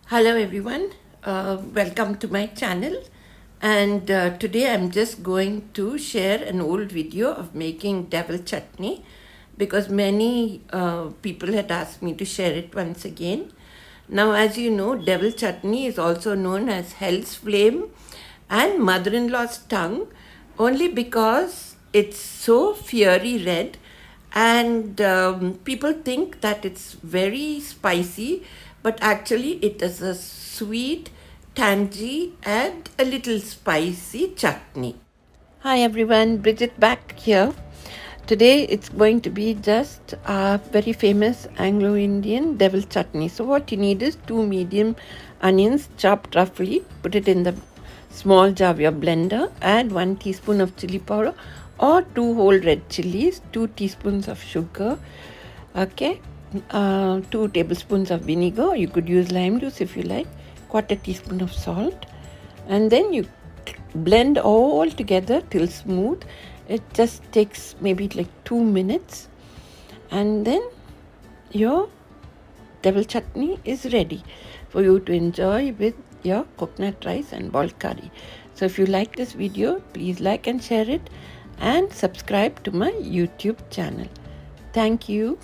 Hello everyone, welcome to my channel, and today I'm just going to share an old video of making devil chutney because many people had asked me to share it once again. Now, as you know, devil chutney is also known as hell's flame and mother-in-law's tongue only because it's so fiery red, and people think that it's very spicy, but actually it is a sweet, tangy and a little spicy chutney. Hi everyone, Bridget back here. Today it's going to be just a very famous Anglo-Indian devil chutney. So what you need is 2 medium onions chopped roughly. Put it in the small jar of your blender. Add 1 teaspoon of chili powder or 2 whole red chillies, 2 teaspoons of sugar, okay, 2 tablespoons of vinegar. You could use lime juice if you like, quarter teaspoon of salt, and then you blend all together till smooth. It just takes maybe like 2 minutes, and then your devil chutney is ready for you to enjoy with your coconut rice and boiled curry. So if you like this video, please like and share it and subscribe to my YouTube channel. Thank you.